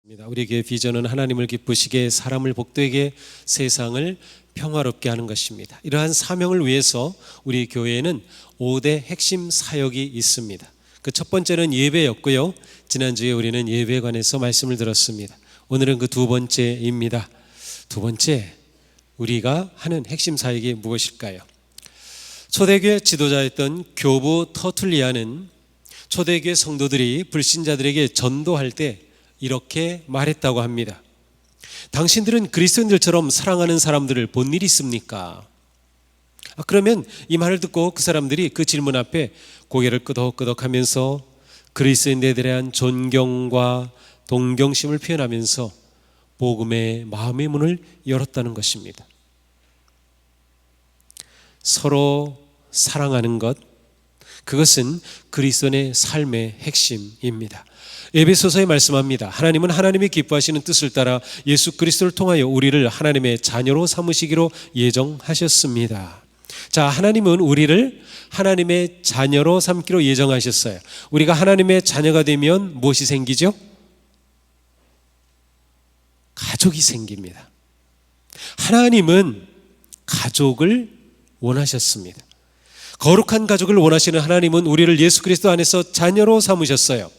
우리 교회 비전은 하나님을 기쁘시게 사람을 복되게 세상을 평화롭게 하는 것입니다. 이러한 사명을 위해서 우리 교회에는 5대 핵심 사역이 있습니다. 그 첫 번째는 예배였고요. 지난주에 우리는 예배에 관해서 말씀을 들었습니다. 오늘은 그 두 번째입니다. 두 번째, 우리가 하는 핵심 사역이 무엇일까요? 초대교회 지도자였던 교부 터툴리아는 초대교회 성도들이 불신자들에게 전도할 때 이렇게 말했다고 합니다. 당신들은 그리스도인들처럼 사랑하는 사람들을 본 일이 있습니까? 그러면 이 말을 듣고 그 사람들이 그 질문 앞에 고개를 끄덕끄덕하면서 그리스도인들에 대한 존경과 동경심을 표현하면서 복음의 마음의 문을 열었다는 것입니다. 서로 사랑하는 것, 그것은 그리스도인의 삶의 핵심입니다. 에베소서에 말씀합니다. 하나님은 하나님이 기뻐하시는 뜻을 따라 예수 그리스도를 통하여 우리를 하나님의 자녀로 삼으시기로 예정하셨습니다. 자, 하나님은 우리를 하나님의 자녀로 삼기로 예정하셨어요. 우리가 하나님의 자녀가 되면 무엇이 생기죠? 가족이 생깁니다. 하나님은 가족을 원하셨습니다. 거룩한 가족을 원하시는 하나님은 우리를 예수 그리스도 안에서 자녀로 삼으셨어요.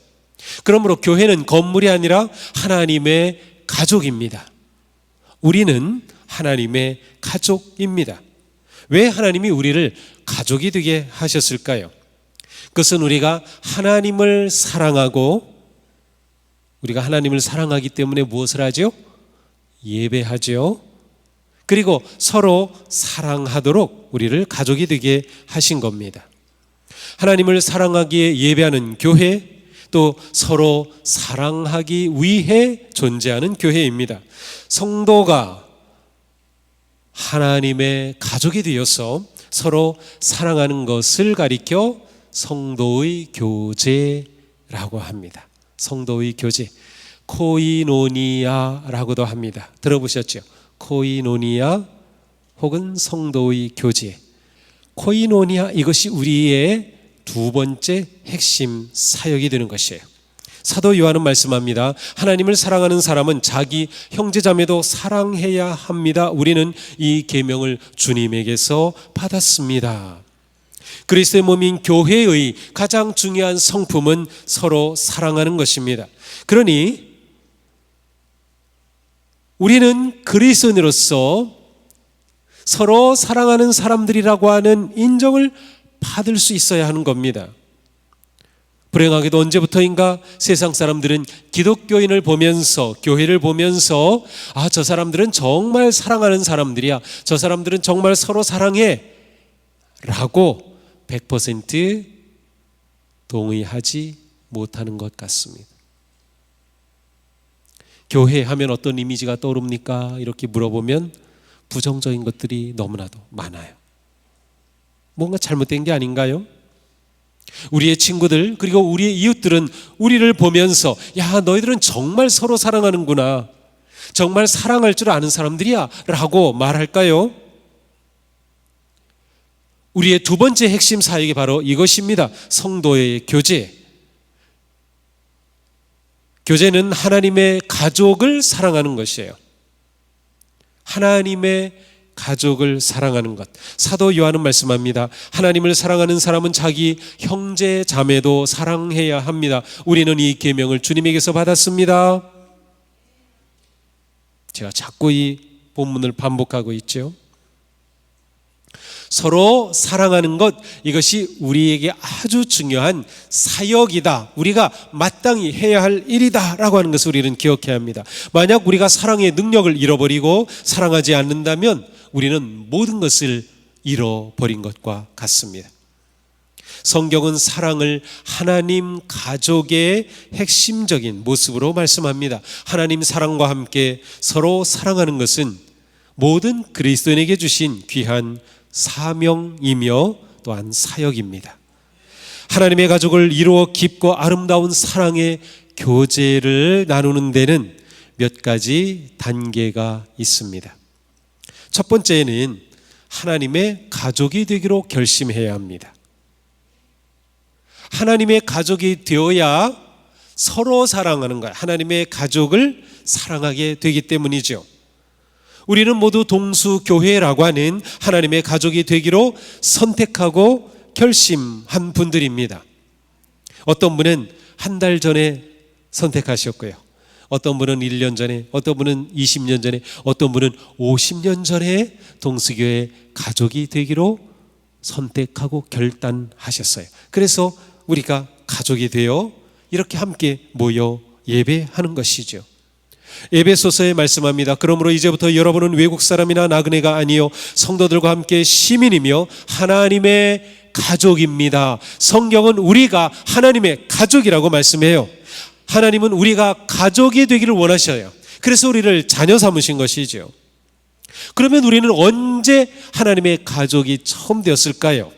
그러므로 교회는 건물이 아니라 하나님의 가족입니다. 우리는 하나님의 가족입니다. 왜 하나님이 우리를 가족이 되게 하셨을까요? 그것은 우리가 하나님을 사랑하고, 우리가 하나님을 사랑하기 때문에 무엇을 하죠? 예배하죠. 그리고 서로 사랑하도록 우리를 가족이 되게 하신 겁니다. 하나님을 사랑하기에 예배하는 교회, 또 서로 사랑하기 위해 존재하는 교회입니다. 성도가 하나님의 가족이 되어서 서로 사랑하는 것을 가리켜 성도의 교제라고 합니다. 성도의 교제, 코이노니아라고도 합니다. 들어보셨죠? 코이노니아 혹은 성도의 교제. 코이노니아, 이것이 우리의 두 번째 핵심 사역이 되는 것이에요. 사도 요한은 말씀합니다. 하나님을 사랑하는 사람은 자기 형제자매도 사랑해야 합니다. 우리는 이 계명을 주님에게서 받았습니다. 그리스도의 몸인 교회의 가장 중요한 성품은 서로 사랑하는 것입니다. 그러니 우리는 그리스도인으로서 서로 사랑하는 사람들이라고 하는 인정을 받을 수 있어야 하는 겁니다. 불행하게도 언제부터인가 세상 사람들은 기독교인을 보면서, 교회를 보면서, 저 사람들은 정말 사랑하는 사람들이야, 저 사람들은 정말 서로 사랑해 라고 100% 동의하지 못하는 것 같습니다. 교회 하면 어떤 이미지가 떠오릅니까? 이렇게 물어보면 부정적인 것들이 너무나도 많아요. 뭔가 잘못된 게 아닌가요? 우리의 친구들, 그리고 우리의 이웃들은 우리를 보면서, 야, 너희들은 정말 서로 사랑하는구나, 정말 사랑할 줄 아는 사람들이야 라고 말할까요? 우리의 두 번째 핵심 사역이 바로 이것입니다. 성도의 교제. 교제는 하나님의 가족을 사랑하는 것이에요. 하나님의 가족을 사랑하는 것. 사도 요한은 말씀합니다. 하나님을 사랑하는 사람은 자기 형제 자매도 사랑해야 합니다. 우리는 이 계명을 주님에게서 받았습니다. 제가 자꾸 이 본문을 반복하고 있죠. 서로 사랑하는 것, 이것이 우리에게 아주 중요한 사역이다, 우리가 마땅히 해야 할 일이다 라고 하는 것을 우리는 기억해야 합니다. 만약 우리가 사랑의 능력을 잃어버리고 사랑하지 않는다면 우리는 모든 것을 잃어버린 것과 같습니다. 성경은 사랑을 하나님 가족의 핵심적인 모습으로 말씀합니다. 하나님 사랑과 함께 서로 사랑하는 것은 모든 그리스도인에게 주신 귀한 사명이며 또한 사역입니다. 하나님의 가족을 이루어 깊고 아름다운 사랑의 교제를 나누는 데는 몇 가지 단계가 있습니다. 첫 번째는 하나님의 가족이 되기로 결심해야 합니다. 하나님의 가족이 되어야 서로 사랑하는 거예요. 하나님의 가족을 사랑하게 되기 때문이죠. 우리는 모두 동수교회라고 하는 하나님의 가족이 되기로 선택하고 결심한 분들입니다. 어떤 분은 한 달 전에 선택하셨고요. 어떤 분은 1년 전에, 어떤 분은 20년 전에, 어떤 분은 50년 전에 동수교회 가족이 되기로 선택하고 결단하셨어요. 그래서 우리가 가족이 되어 이렇게 함께 모여 예배하는 것이죠. 에베소서에 말씀합니다. 그러므로 이제부터 여러분은 외국 사람이나 나그네가 아니요 성도들과 함께 시민이며 하나님의 가족입니다. 성경은 우리가 하나님의 가족이라고 말씀해요. 하나님은 우리가 가족이 되기를 원하셔요. 그래서 우리를 자녀 삼으신 것이죠. 그러면 우리는 언제 하나님의 가족이 처음 되었을까요?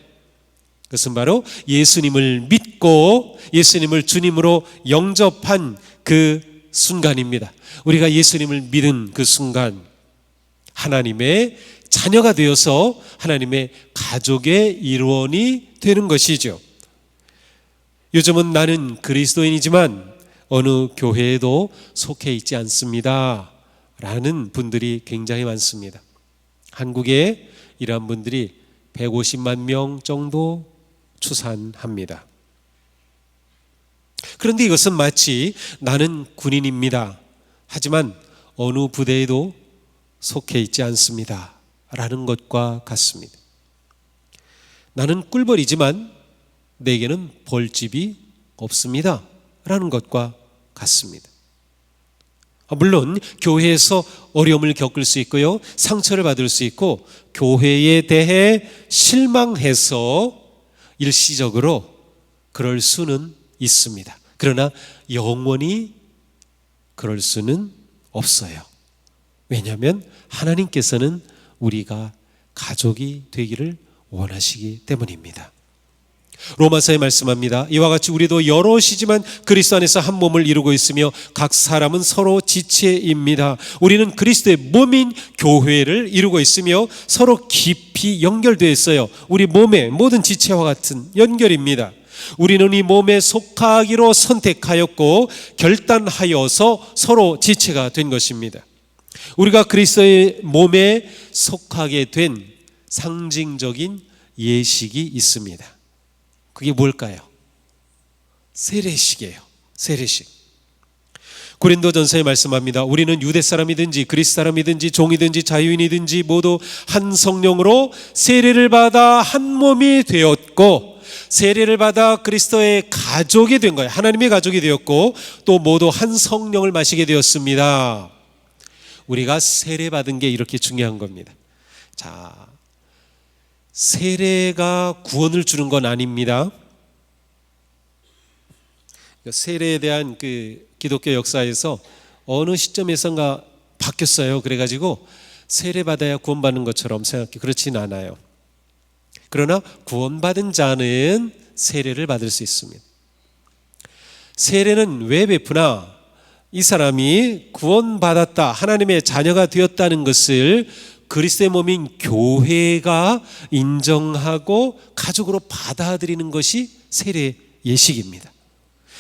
그것은 바로 예수님을 믿고 예수님을 주님으로 영접한 그 순간입니다. 우리가 예수님을 믿은 그 순간 하나님의 자녀가 되어서 하나님의 가족의 일원이 되는 것이죠. 요즘은 나는 그리스도인이지만 어느 교회에도 속해 있지 않습니다 라는 분들이 굉장히 많습니다. 한국에 이러한 분들이 150만 명 정도 추산합니다. 그런데 이것은 마치 나는 군인입니다. 하지만 어느 부대에도 속해 있지 않습니다 라는 것과 같습니다. 나는 꿀벌이지만 내게는 벌집이 없습니다 라는 것과 같습니다. 물론 교회에서 어려움을 겪을 수 있고요, 상처를 받을 수 있고 교회에 대해 실망해서 일시적으로 그럴 수는 있습니다. 그러나 영원히 그럴 수는 없어요. 왜냐하면 하나님께서는 우리가 가족이 되기를 원하시기 때문입니다. 로마서에 말씀합니다. 이와 같이 우리도 여럿이지만 그리스도 안에서 한 몸을 이루고 있으며 각 사람은 서로 지체입니다. 우리는 그리스도의 몸인 교회를 이루고 있으며 서로 깊이 연결되어 있어요. 우리 몸의 모든 지체와 같은 연결입니다. 우리는 이 몸에 속하기로 선택하였고 결단하여서 서로 지체가 된 것입니다. 우리가 그리스도의 몸에 속하게 된 상징적인 예식이 있습니다. 그게 뭘까요? 세례식이에요. 세례식. 고린도전서에 말씀합니다. 우리는 유대 사람이든지 그리스 사람이든지 종이든지 자유인이든지 모두 한 성령으로 세례를 받아 한 몸이 되었고, 세례를 받아 그리스도의 가족이 된 거예요. 하나님의 가족이 되었고 또 모두 한 성령을 마시게 되었습니다. 우리가 세례 받은 게 이렇게 중요한 겁니다. 자, 세례가 구원을 주는 건 아닙니다. 세례에 대한 그 기독교 역사에서 어느 시점에선가 바뀌었어요. 그래가지고 세례 받아야 구원받는 것처럼 생각해. 그렇진 않아요. 그러나 구원받은 자는 세례를 받을 수 있습니다. 세례는 왜 베푸나? 이 사람이 구원받았다, 하나님의 자녀가 되었다는 것을 그리스도의 몸인 교회가 인정하고 가족으로 받아들이는 것이 세례 예식입니다.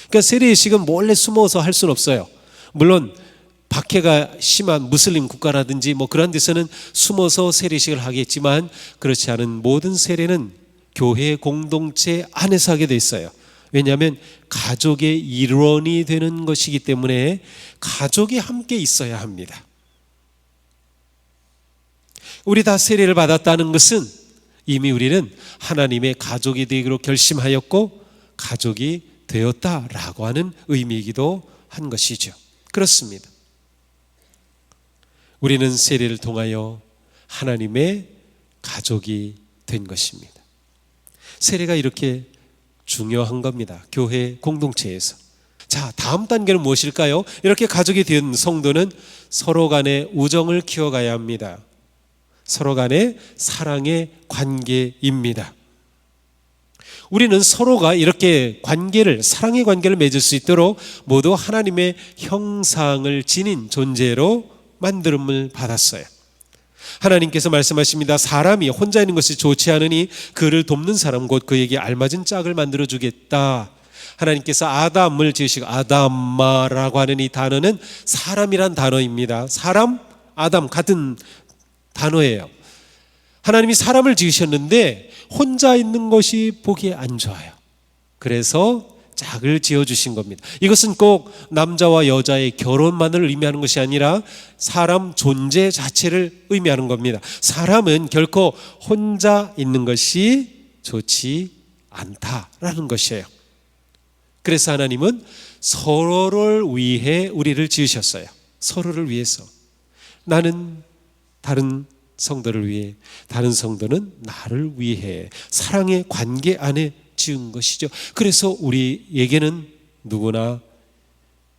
그러니까 세례 예식은 몰래 숨어서 할 수는 없어요. 물론 박해가 심한 무슬림 국가라든지 그런 데서는 숨어서 세례식을 하겠지만 그렇지 않은 모든 세례는 교회 공동체 안에서 하게 돼 있어요. 왜냐하면 가족의 일원이 되는 것이기 때문에 가족이 함께 있어야 합니다. 우리 다 세례를 받았다는 것은 이미 우리는 하나님의 가족이 되기로 결심하였고 가족이 되었다라고 하는 의미이기도 한 것이죠. 그렇습니다. 우리는 세례를 통하여 하나님의 가족이 된 것입니다. 세례가 이렇게 중요한 겁니다. 교회 공동체에서. 자, 다음 단계는 무엇일까요? 이렇게 가족이 된 성도는 서로 간의 우정을 키워가야 합니다. 서로 간의 사랑의 관계입니다. 우리는 서로가 이렇게 사랑의 관계를 맺을 수 있도록 모두 하나님의 형상을 지닌 존재로 만들음을 받았어요. 하나님께서 말씀하십니다. 사람이 혼자 있는 것이 좋지 않으니 그를 돕는 사람 곧 그에게 알맞은 짝을 만들어 주겠다. 하나님께서 아담을 지으시고 아담마라고 하는 이 단어는 사람이란 단어입니다. 사람, 아담 같은 단어예요. 하나님이 사람을 지으셨는데 혼자 있는 것이 보기에 안 좋아요. 그래서 짝을 지어주신 겁니다. 이것은 꼭 남자와 여자의 결혼만을 의미하는 것이 아니라 사람 존재 자체를 의미하는 겁니다. 사람은 결코 혼자 있는 것이 좋지 않다라는 것이에요. 그래서 하나님은 서로를 위해 우리를 지으셨어요. 서로를 위해서. 나는 다른 성도를 위해, 다른 성도는 나를 위해 사랑의 관계 안에 지은 것이죠. 그래서 우리에게는 누구나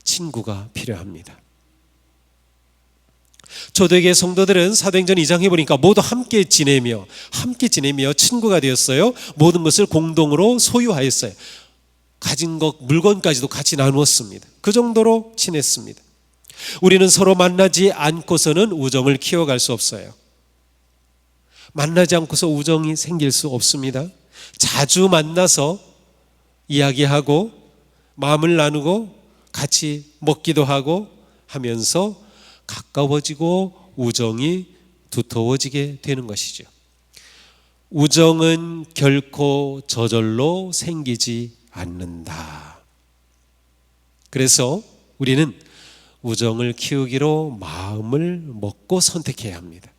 친구가 필요합니다. 초대교회 성도들은 사도행전 2장에 보니까 모두 함께 지내며 친구가 되었어요. 모든 것을 공동으로 소유하였어요. 가진 것, 물건까지도 같이 나누었습니다. 그 정도로 친했습니다. 우리는 서로 만나지 않고서는 우정을 키워갈 수 없어요. 만나지 않고서 우정이 생길 수 없습니다. 자주 만나서 이야기하고 마음을 나누고 같이 먹기도 하고 하면서 가까워지고 우정이 두터워지게 되는 것이죠. 우정은 결코 저절로 생기지 않는다. 그래서 우리는 우정을 키우기로 마음을 먹고 선택해야 합니다.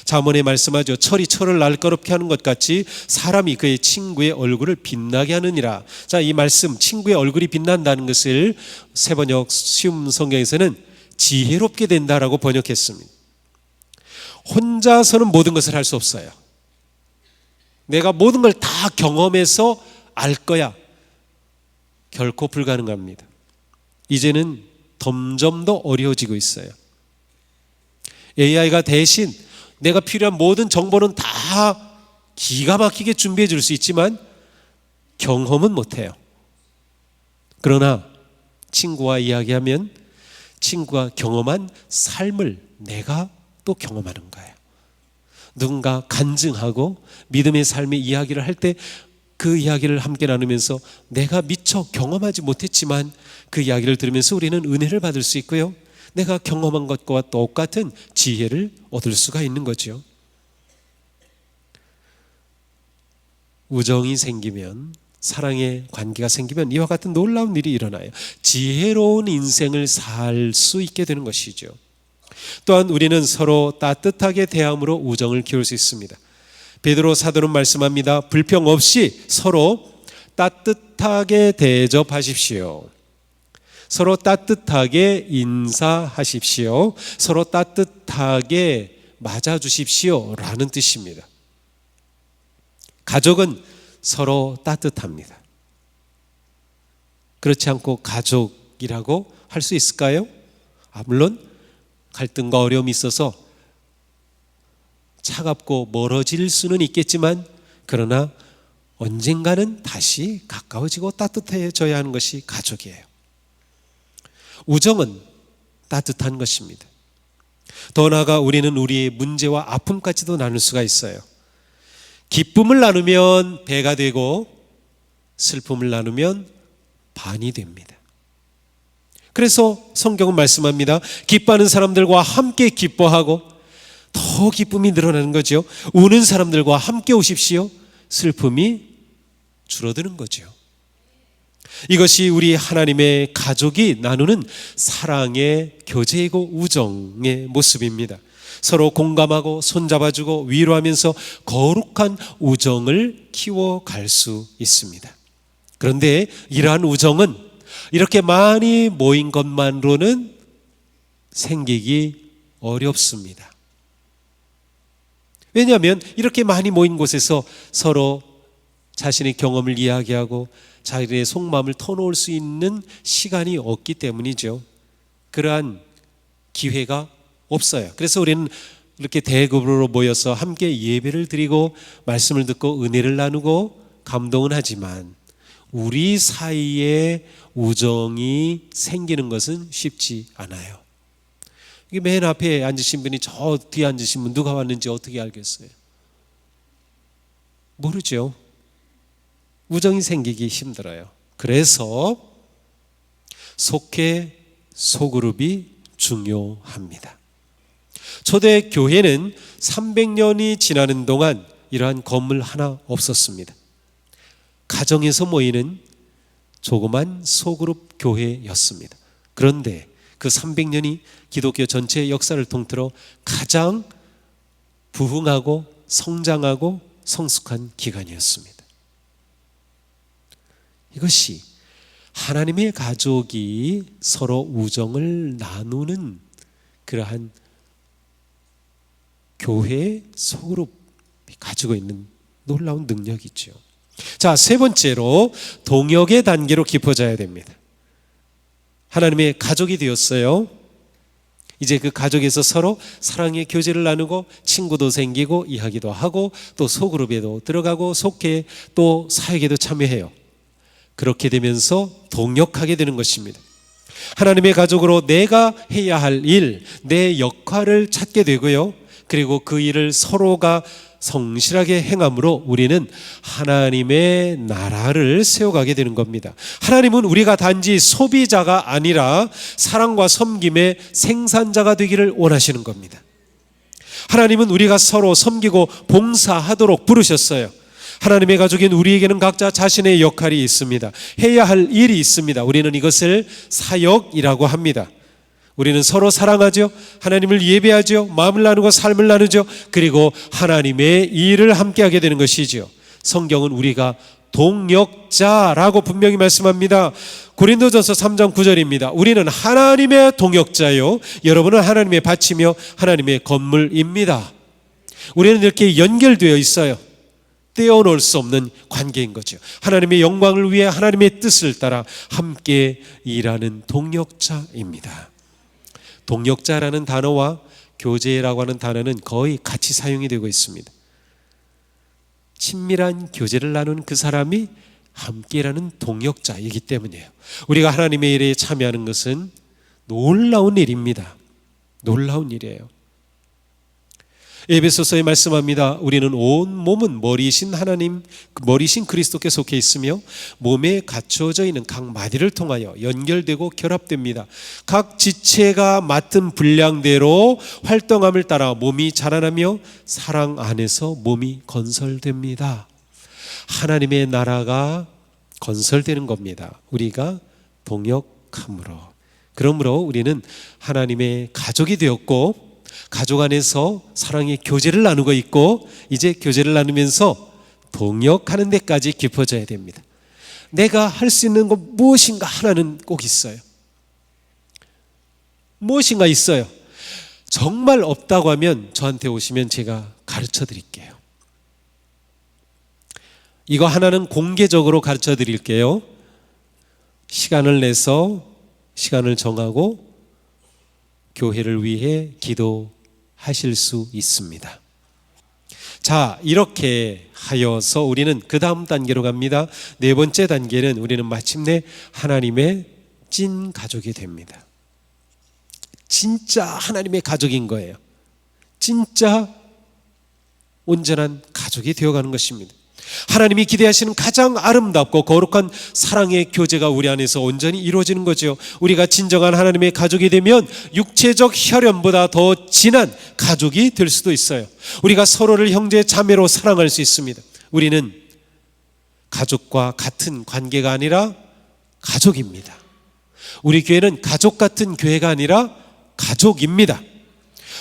잠언에 말씀하죠. 철이 철을 날카롭게 하는 것 같이 사람이 그의 친구의 얼굴을 빛나게 하느니라. 자, 이 말씀 친구의 얼굴이 빛난다는 것을 새번역 쉬움 성경에서는 지혜롭게 된다라고 번역했습니다. 혼자서는 모든 것을 할 수 없어요. 내가 모든 걸 다 경험해서 알 거야. 결코 불가능합니다. 이제는 점점 더 어려워지고 있어요. AI가 대신 내가 필요한 모든 정보는 다 기가 막히게 준비해 줄 수 있지만 경험은 못해요. 그러나 친구와 이야기하면 친구가 경험한 삶을 내가 또 경험하는 거예요. 누군가 간증하고 믿음의 삶의 이야기를 할 때 그 이야기를 함께 나누면서 내가 미처 경험하지 못했지만 그 이야기를 들으면서 우리는 은혜를 받을 수 있고요. 내가 경험한 것과 똑같은 지혜를 얻을 수가 있는 거죠. 우정이 생기면, 사랑의 관계가 생기면 이와 같은 놀라운 일이 일어나요. 지혜로운 인생을 살 수 있게 되는 것이죠. 또한 우리는 서로 따뜻하게 대함으로 우정을 키울 수 있습니다. 베드로 사도는 말씀합니다. 불평 없이 서로 따뜻하게 대접하십시오. 서로 따뜻하게 인사하십시오. 서로 따뜻하게 맞아주십시오 라는 뜻입니다. 가족은 서로 따뜻합니다. 그렇지 않고 가족이라고 할 수 있을까요? 물론 갈등과 어려움이 있어서 차갑고 멀어질 수는 있겠지만 그러나 언젠가는 다시 가까워지고 따뜻해져야 하는 것이 가족이에요. 우정은 따뜻한 것입니다. 더 나아가 우리는 우리의 문제와 아픔까지도 나눌 수가 있어요. 기쁨을 나누면 배가 되고 슬픔을 나누면 반이 됩니다. 그래서 성경은 말씀합니다. 기뻐하는 사람들과 함께 기뻐하고 더 기쁨이 늘어나는 거죠. 우는 사람들과 함께 우십시오. 슬픔이 줄어드는 거죠. 이것이 우리 하나님의 가족이 나누는 사랑의 교제이고 우정의 모습입니다. 서로 공감하고 손잡아주고 위로하면서 거룩한 우정을 키워갈 수 있습니다. 그런데 이러한 우정은 이렇게 많이 모인 것만으로는 생기기 어렵습니다. 왜냐하면 이렇게 많이 모인 곳에서 서로 자신의 경험을 이야기하고 자기의 속마음을 터놓을 수 있는 시간이 없기 때문이죠. 그러한 기회가 없어요. 그래서 우리는 이렇게 대그룹으로 모여서 함께 예배를 드리고 말씀을 듣고 은혜를 나누고 감동은 하지만 우리 사이에 우정이 생기는 것은 쉽지 않아요. 이게 맨 앞에 앉으신 분이 저 뒤에 앉으신 분 누가 왔는지 어떻게 알겠어요? 모르죠. 우정이 생기기 힘들어요. 그래서 속회, 소그룹이 중요합니다. 초대 교회는 300년이 지나는 동안 이러한 건물 하나 없었습니다. 가정에서 모이는 조그만 소그룹 교회였습니다. 그런데 그 300년이 기독교 전체의 역사를 통틀어 가장 부흥하고 성장하고 성숙한 기간이었습니다. 이것이 하나님의 가족이 서로 우정을 나누는 그러한 교회의 소그룹이 가지고 있는 놀라운 능력이죠. 자, 세 번째로 동역의 단계로 깊어져야 됩니다. 하나님의 가족이 되었어요. 이제 그 가족에서 서로 사랑의 교제를 나누고 친구도 생기고 이야기도 하고 또 소그룹에도 들어가고 속해 또 사역에도 참여해요. 그렇게 되면서 동역하게 되는 것입니다. 하나님의 가족으로 내가 해야 할 일, 내 역할을 찾게 되고요. 그리고 그 일을 서로가 성실하게 행함으로 우리는 하나님의 나라를 세워가게 되는 겁니다. 하나님은 우리가 단지 소비자가 아니라 사랑과 섬김의 생산자가 되기를 원하시는 겁니다. 하나님은 우리가 서로 섬기고 봉사하도록 부르셨어요. 하나님의 가족인 우리에게는 각자 자신의 역할이 있습니다. 해야 할 일이 있습니다. 우리는 이것을 사역이라고 합니다. 우리는 서로 사랑하죠. 하나님을 예배하죠. 마음을 나누고 삶을 나누죠. 그리고 하나님의 일을 함께하게 되는 것이죠. 성경은 우리가 동역자라고 분명히 말씀합니다. 고린도전서 3장 9절입니다. 우리는 하나님의 동역자요, 여러분은 하나님의 밭이며 하나님의 건물입니다. 우리는 이렇게 연결되어 있어요. 떼어놓을 수 없는 관계인 거죠. 하나님의 영광을 위해 하나님의 뜻을 따라 함께 일하는 동역자입니다. 동역자라는 단어와 교제라고 하는 단어는 거의 같이 사용이 되고 있습니다. 친밀한 교제를 나눈 그 사람이 함께 일하는 동역자이기 때문이에요. 우리가 하나님의 일에 참여하는 것은 놀라운 일입니다. 놀라운 일이에요. 에베소서에 말씀합니다. 우리는 온 몸은 머리이신 하나님, 머리이신 그리스도께 속해 있으며 몸에 갖추어져 있는 각 마디를 통하여 연결되고 결합됩니다. 각 지체가 맡은 분량대로 활동함을 따라 몸이 자라나며 사랑 안에서 몸이 건설됩니다. 하나님의 나라가 건설되는 겁니다. 우리가 동역함으로. 그러므로 우리는 하나님의 가족이 되었고 가족 안에서 사랑의 교제를 나누고 있고 이제 교제를 나누면서 동역하는 데까지 깊어져야 됩니다. 내가 할 수 있는 것 무엇인가 하나는 꼭 있어요. 무엇인가 있어요. 정말 없다고 하면 저한테 오시면 제가 가르쳐 드릴게요. 이거 하나는 공개적으로 가르쳐 드릴게요. 시간을 내서 시간을 정하고 교회를 위해 기도하실 수 있습니다. 자, 이렇게 하여서 우리는 그 다음 단계로 갑니다. 네 번째 단계는 우리는 마침내 하나님의 찐 가족이 됩니다. 진짜 하나님의 가족인 거예요. 진짜 온전한 가족이 되어가는 것입니다. 하나님이 기대하시는 가장 아름답고 거룩한 사랑의 교제가 우리 안에서 온전히 이루어지는 거죠. 우리가 진정한 하나님의 가족이 되면 육체적 혈연보다 더 진한 가족이 될 수도 있어요. 우리가 서로를 형제 자매로 사랑할 수 있습니다. 우리는 가족과 같은 관계가 아니라 가족입니다. 우리 교회는 가족 같은 교회가 아니라 가족입니다.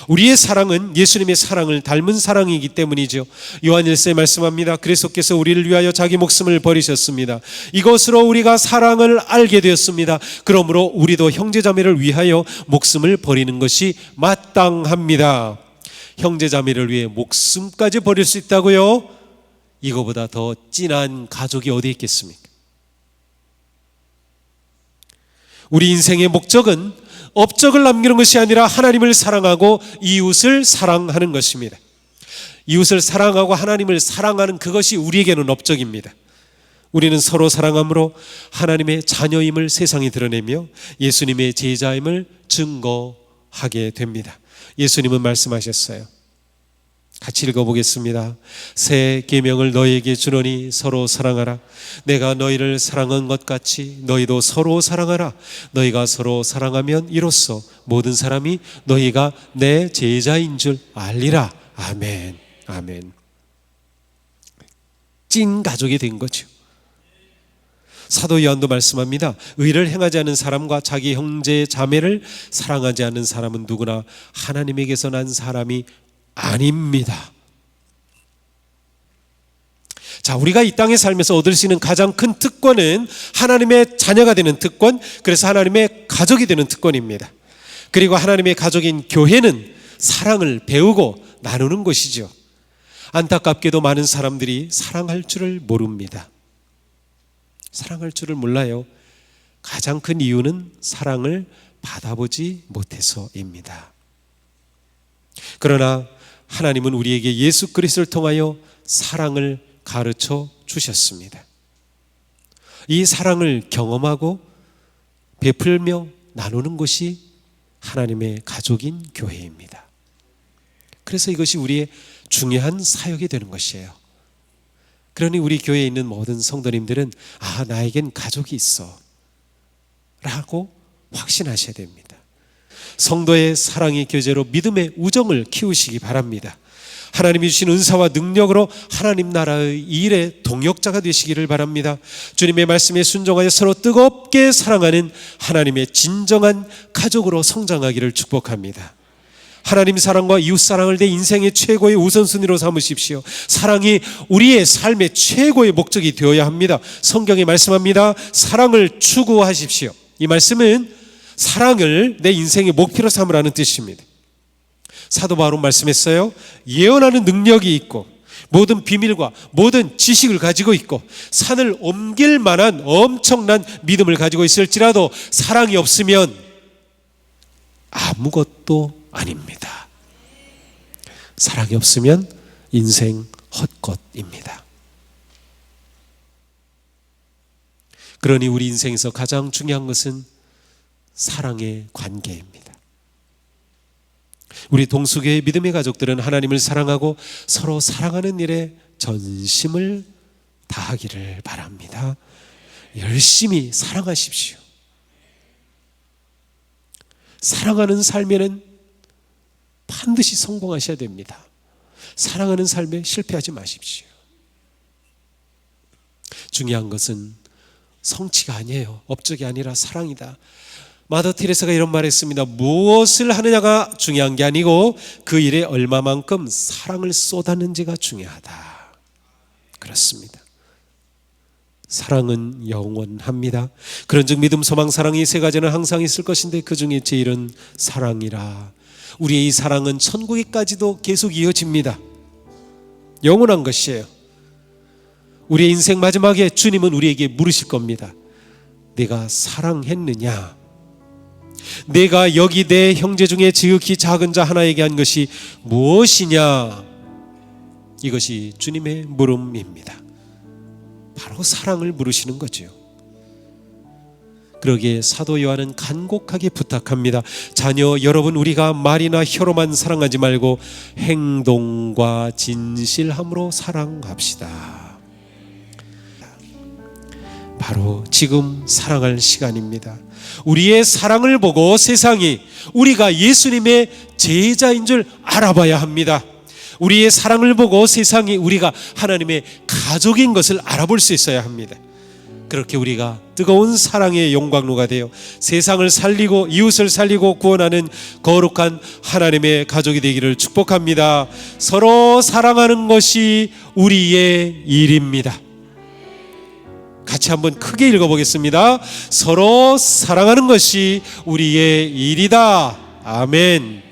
우리의 사랑은 예수님의 사랑을 닮은 사랑이기 때문이죠. 요한일서에 말씀합니다. 그리스도께서 우리를 위하여 자기 목숨을 버리셨습니다. 이것으로 우리가 사랑을 알게 되었습니다. 그러므로 우리도 형제자매를 위하여 목숨을 버리는 것이 마땅합니다. 형제자매를 위해 목숨까지 버릴 수 있다고요? 이거보다 더 진한 가족이 어디 있겠습니까? 우리 인생의 목적은 업적을 남기는 것이 아니라 하나님을 사랑하고 이웃을 사랑하는 것입니다. 이웃을 사랑하고 하나님을 사랑하는 그것이 우리에게는 업적입니다. 우리는 서로 사랑함으로 하나님의 자녀임을 세상에 드러내며 예수님의 제자임을 증거하게 됩니다. 예수님은 말씀하셨어요. 같이 읽어보겠습니다. 새 계명을 너희에게 주노니 서로 사랑하라. 내가 너희를 사랑한 것 같이 너희도 서로 사랑하라. 너희가 서로 사랑하면 이로써 모든 사람이 너희가 내 제자인 줄 알리라. 아멘. 아멘. 찐 가족이 된 거죠. 사도 요한도 말씀합니다. 의를 행하지 않은 사람과 자기 형제 자매를 사랑하지 않는 사람은 누구나 하나님에게서 난 사람이 아닙니다. 자, 우리가 이 땅에 살면서 얻을 수 있는 가장 큰 특권은 하나님의 자녀가 되는 특권, 그래서 하나님의 가족이 되는 특권입니다. 그리고 하나님의 가족인 교회는 사랑을 배우고 나누는 것이죠. 안타깝게도 많은 사람들이 사랑할 줄을 모릅니다. 사랑할 줄을 몰라요. 가장 큰 이유는 사랑을 받아보지 못해서입니다. 그러나 하나님은 우리에게 예수 그리스도를 통하여 사랑을 가르쳐 주셨습니다. 이 사랑을 경험하고 베풀며 나누는 것이 하나님의 가족인 교회입니다. 그래서 이것이 우리의 중요한 사역이 되는 것이에요. 그러니 우리 교회에 있는 모든 성도님들은 나에겐 가족이 있어 라고 확신하셔야 됩니다. 성도의 사랑의 교제로 믿음의 우정을 키우시기 바랍니다. 하나님이 주신 은사와 능력으로 하나님 나라의 일에 동역자가 되시기를 바랍니다. 주님의 말씀에 순종하여 서로 뜨겁게 사랑하는 하나님의 진정한 가족으로 성장하기를 축복합니다. 하나님 사랑과 이웃 사랑을 내 인생의 최고의 우선순위로 삼으십시오. 사랑이 우리의 삶의 최고의 목적이 되어야 합니다. 성경에 말씀합니다. 사랑을 추구하십시오. 이 말씀은 사랑을 내 인생의 목표로 삼으라는 뜻입니다. 사도 바울은 말씀했어요. 예언하는 능력이 있고 모든 비밀과 모든 지식을 가지고 있고 산을 옮길 만한 엄청난 믿음을 가지고 있을지라도 사랑이 없으면 아무것도 아닙니다. 사랑이 없으면 인생 헛것입니다. 그러니 우리 인생에서 가장 중요한 것은 사랑의 관계입니다. 우리 동수교의 믿음의 가족들은 하나님을 사랑하고 서로 사랑하는 일에 전심을 다하기를 바랍니다. 열심히 사랑하십시오. 사랑하는 삶에는 반드시 성공하셔야 됩니다. 사랑하는 삶에 실패하지 마십시오. 중요한 것은 성취가 아니에요. 업적이 아니라 사랑이다. 마더 테레사가 이런 말을 했습니다. 무엇을 하느냐가 중요한 게 아니고 그 일에 얼마만큼 사랑을 쏟았는지가 중요하다. 그렇습니다. 사랑은 영원합니다. 그런즉 믿음, 소망, 사랑이 세 가지는 항상 있을 것인데 그 중에 제일은 사랑이라. 우리의 이 사랑은 천국에까지도 계속 이어집니다. 영원한 것이에요. 우리의 인생 마지막에 주님은 우리에게 물으실 겁니다. 내가 사랑했느냐? 내가 여기 내 형제 중에 지극히 작은 자 하나에게 한 것이 무엇이냐? 이것이 주님의 물음입니다. 바로 사랑을 물으시는 거죠. 그러기에 사도 요한은 간곡하게 부탁합니다. 자녀 여러분, 우리가 말이나 혀로만 사랑하지 말고 행동과 진실함으로 사랑합시다. 바로 지금 사랑할 시간입니다. 우리의 사랑을 보고 세상이 우리가 예수님의 제자인 줄 알아봐야 합니다. 우리의 사랑을 보고 세상이 우리가 하나님의 가족인 것을 알아볼 수 있어야 합니다. 그렇게 우리가 뜨거운 사랑의 용광로가 되어 세상을 살리고 이웃을 살리고 구원하는 거룩한 하나님의 가족이 되기를 축복합니다. 서로 사랑하는 것이 우리의 일입니다. 같이 한번 크게 읽어보겠습니다. 서로 사랑하는 것이 우리의 일이다. 아멘.